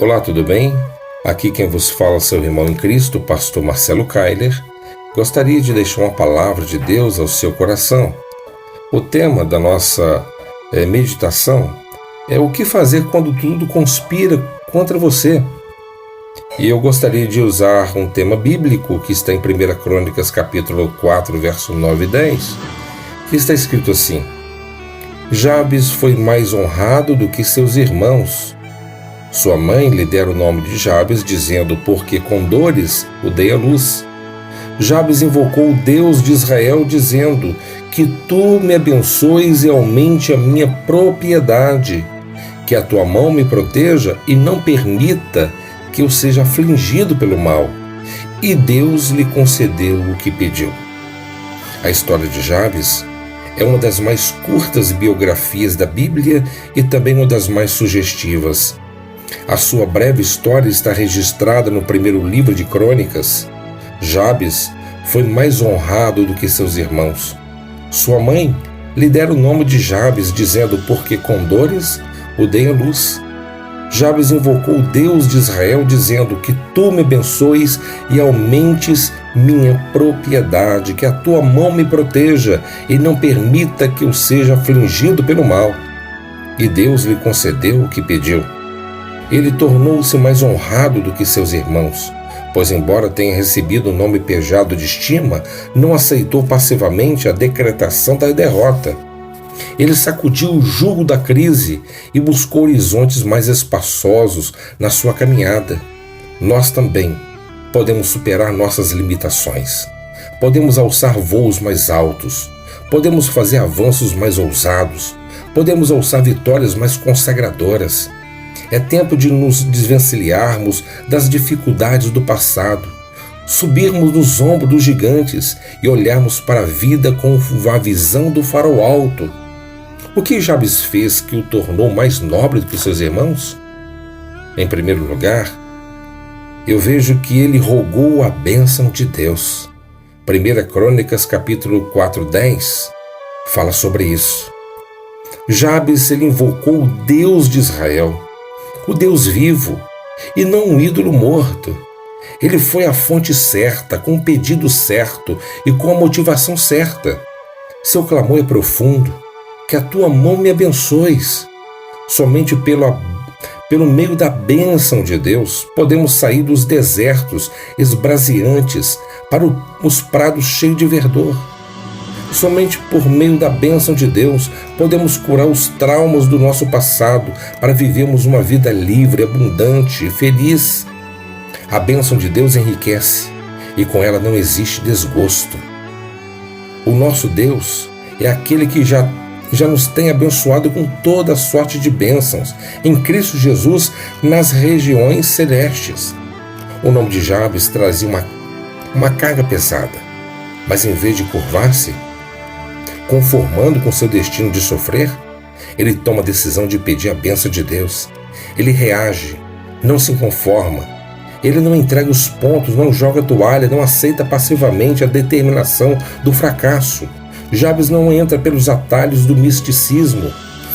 Olá, tudo bem? Aqui quem vos fala é seu irmão em Cristo, pastor Marcelo Keiler. Gostaria de deixar uma palavra de Deus ao seu coração. O tema da nossa meditação é o que fazer quando tudo conspira contra você. E eu gostaria de usar um tema bíblico que está em 1 Crônicas capítulo 4, verso 9 e 10, que está escrito assim: Jabes foi mais honrado do que seus irmãos. Sua mãe lhe dera o nome de Jabes, dizendo, porque com dores o dei à luz. Jabes invocou o Deus de Israel, dizendo, que tu me abençoes e aumente a minha propriedade, que a tua mão me proteja e não permita que eu seja afligido pelo mal. E Deus lhe concedeu o que pediu. A história de Jabes é uma das mais curtas biografias da Bíblia e também uma das mais sugestivas. A sua breve história está registrada no primeiro livro de Crônicas. Jabes foi mais honrado do que seus irmãos. Sua mãe lhe dera o nome de Jabes, dizendo, porque com dores o dei à luz. Jabes invocou o Deus de Israel, dizendo, que tu me abençoes e aumentes minha propriedade, que a tua mão me proteja e não permita que eu seja afligido pelo mal. E Deus lhe concedeu o que pediu. Ele tornou-se mais honrado do que seus irmãos, pois embora tenha recebido o nome pejado de estima, não aceitou passivamente a decretação da derrota. Ele sacudiu o jugo da crise e buscou horizontes mais espaçosos na sua caminhada. Nós também podemos superar nossas limitações. Podemos alçar voos mais altos. Podemos fazer avanços mais ousados. Podemos alçar vitórias mais consagradoras. É tempo de nos desvencilharmos das dificuldades do passado, subirmos nos ombros dos gigantes e olharmos para a vida com a visão do farol alto. O que Jabes fez que o tornou mais nobre do que seus irmãos? Em primeiro lugar, eu vejo que ele rogou a bênção de Deus. 1 Crônicas capítulo 4:10 fala sobre isso. Jabes, ele invocou o Deus de Israel, o Deus vivo, e não um ídolo morto. Ele foi à fonte certa, com o pedido certo e com a motivação certa. Seu clamor é profundo, que a tua mão me abençoes. Somente pelo meio da bênção de Deus, podemos sair dos desertos esbraseantes para os prados cheios de verdor. Somente por meio da bênção de Deus podemos curar os traumas do nosso passado para vivermos uma vida livre, abundante e feliz. A bênção de Deus enriquece e com ela não existe desgosto. O nosso Deus é aquele que já nos tem abençoado com toda sorte de bênçãos em Cristo Jesus nas regiões celestes. O nome de Jabes trazia uma carga pesada, mas em vez de curvar-se, conformando com seu destino de sofrer, ele toma a decisão de pedir a bênção de Deus. Ele reage, não se conforma. Ele não entrega os pontos, não joga a toalha, não aceita passivamente a determinação do fracasso. Jabes não entra pelos atalhos do misticismo.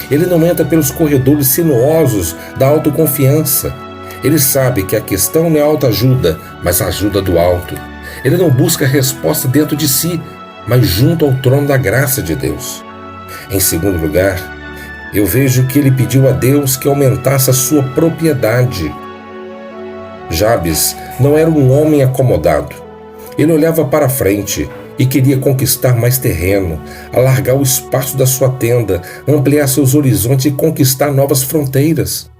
Ele não entra pelos corredores sinuosos da autoconfiança. Ele sabe que a questão não é autoajuda, mas a ajuda do alto. Ele não busca resposta dentro de si, mas junto ao trono da graça de Deus. Em segundo lugar, eu vejo que ele pediu a Deus que aumentasse a sua propriedade. Jabes não era um homem acomodado. Ele olhava para frente e queria conquistar mais terreno, alargar o espaço da sua tenda, ampliar seus horizontes e conquistar novas fronteiras.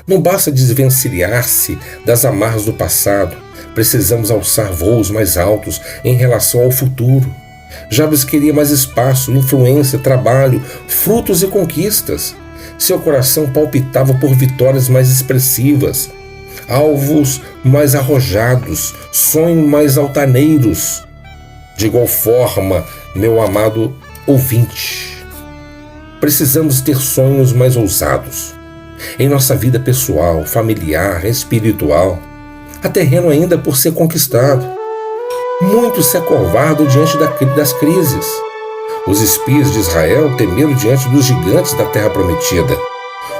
Não basta desvencilhar-se das amarras do passado, precisamos alçar voos mais altos em relação ao futuro. Jabes queria mais espaço, influência, trabalho, frutos e conquistas. Seu coração palpitava por vitórias mais expressivas, alvos mais arrojados, sonhos mais altaneiros. De igual forma, meu amado ouvinte, precisamos ter sonhos mais ousados. Em nossa vida pessoal, familiar, espiritual, há terreno ainda por ser conquistado. Muitos se acovardam diante das crises. Os espias de Israel temeram diante dos gigantes da terra prometida.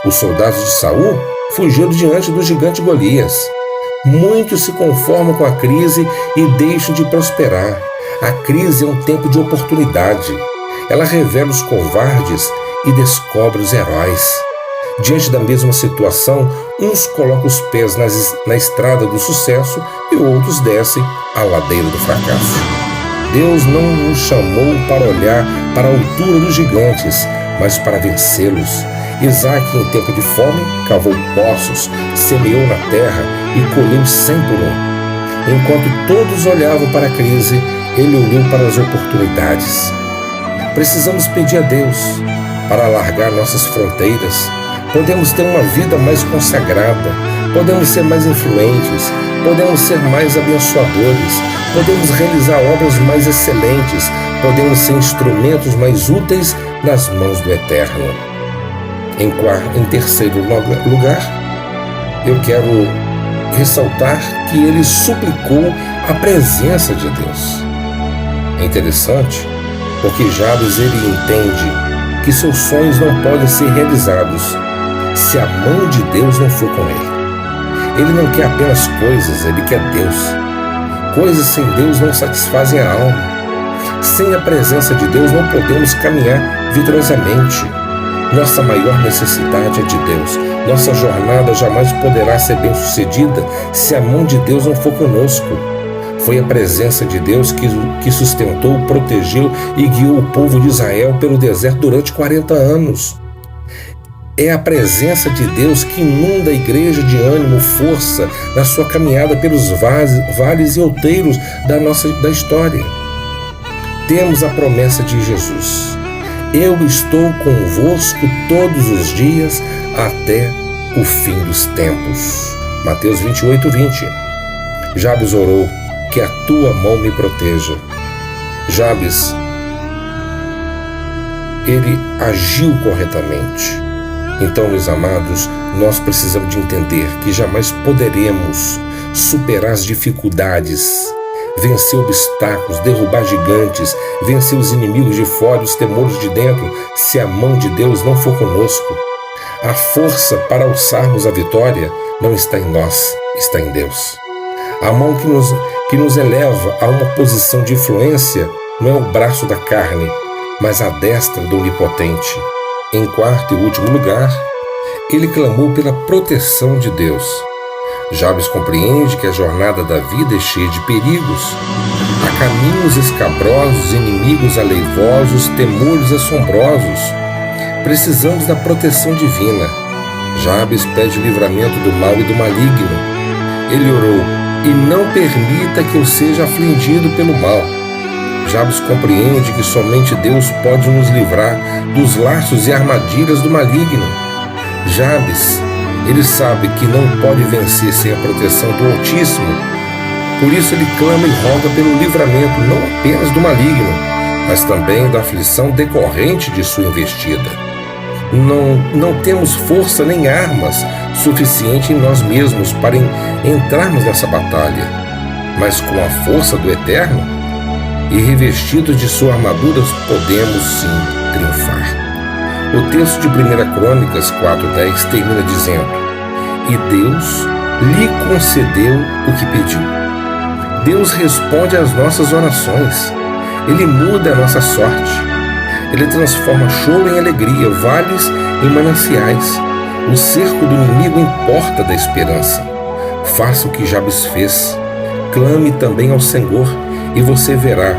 Os soldados de Saul fugiram diante do gigante Golias. Muitos se conformam com a crise e deixam de prosperar. A crise é um tempo de oportunidade. Ela revela os covardes e descobre os heróis. Diante da mesma situação, uns colocam os pés na estrada do sucesso e outros descem a ladeira do fracasso. Deus não nos chamou para olhar para a altura dos gigantes, mas para vencê-los. Isaac, em tempo de fome, cavou poços, semeou na terra e colheu 100 por um. Enquanto todos olhavam para a crise, ele olhou para as oportunidades. Precisamos pedir a Deus para alargar nossas fronteiras. Podemos ter uma vida mais consagrada, podemos ser mais influentes, podemos ser mais abençoadores, podemos realizar obras mais excelentes, podemos ser instrumentos mais úteis nas mãos do Eterno. Em terceiro lugar, eu quero ressaltar que ele suplicou a presença de Deus. É interessante, porque Jabes ele entende que seus sonhos não podem ser realizados se a mão de Deus não for com ele. Ele não quer apenas coisas, ele quer Deus. Coisas sem Deus não satisfazem a alma. Sem a presença de Deus não podemos caminhar vitoriosamente. Nossa maior necessidade é de Deus. Nossa jornada jamais poderá ser bem-sucedida se a mão de Deus não for conosco. Foi a presença de Deus que sustentou, protegeu e guiou o povo de Israel pelo deserto durante 40 anos. É a presença de Deus que inunda a igreja de ânimo, força, na sua caminhada pelos vales e outeiros da história. Temos a promessa de Jesus. Eu estou convosco todos os dias até o fim dos tempos. Mateus 28:20. Jabes orou: que a tua mão me proteja. Jabes, ele agiu corretamente. Então, meus amados, nós precisamos de entender que jamais poderemos superar as dificuldades, vencer obstáculos, derrubar gigantes, vencer os inimigos de fora, os temores de dentro, se a mão de Deus não for conosco. A força para alçarmos a vitória não está em nós, está em Deus. A mão que nos eleva a uma posição de influência não é o braço da carne, mas a destra do Onipotente. Em quarto e último lugar, ele clamou pela proteção de Deus. Jabes compreende que a jornada da vida é cheia de perigos. Há caminhos escabrosos, inimigos aleivosos, temores assombrosos. Precisamos da proteção divina. Jabes pede livramento do mal e do maligno. Ele orou: e não permita que eu seja afligido pelo mal. Jabes compreende que somente Deus pode nos livrar dos laços e armadilhas do maligno. Jabes, ele sabe que não pode vencer sem a proteção do Altíssimo. Por isso ele clama e roga pelo livramento não apenas do maligno, mas também da aflição decorrente de sua investida. Não temos força nem armas suficiente em nós mesmos para entrarmos nessa batalha, mas com a força do Eterno e revestidos de sua armadura podemos sim triunfar. O texto de 1 Crônicas 4:10 termina dizendo: e Deus lhe concedeu o que pediu. Deus responde às nossas orações. Ele muda a nossa sorte. Ele transforma choro em alegria, vales em mananciais. O cerco do inimigo em porta da esperança. Faça o que Jabes fez. Clame também ao Senhor e você verá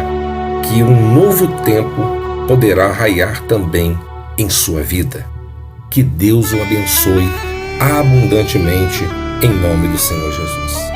que um novo tempo poderá raiar também em sua vida. Que Deus o abençoe abundantemente em nome do Senhor Jesus.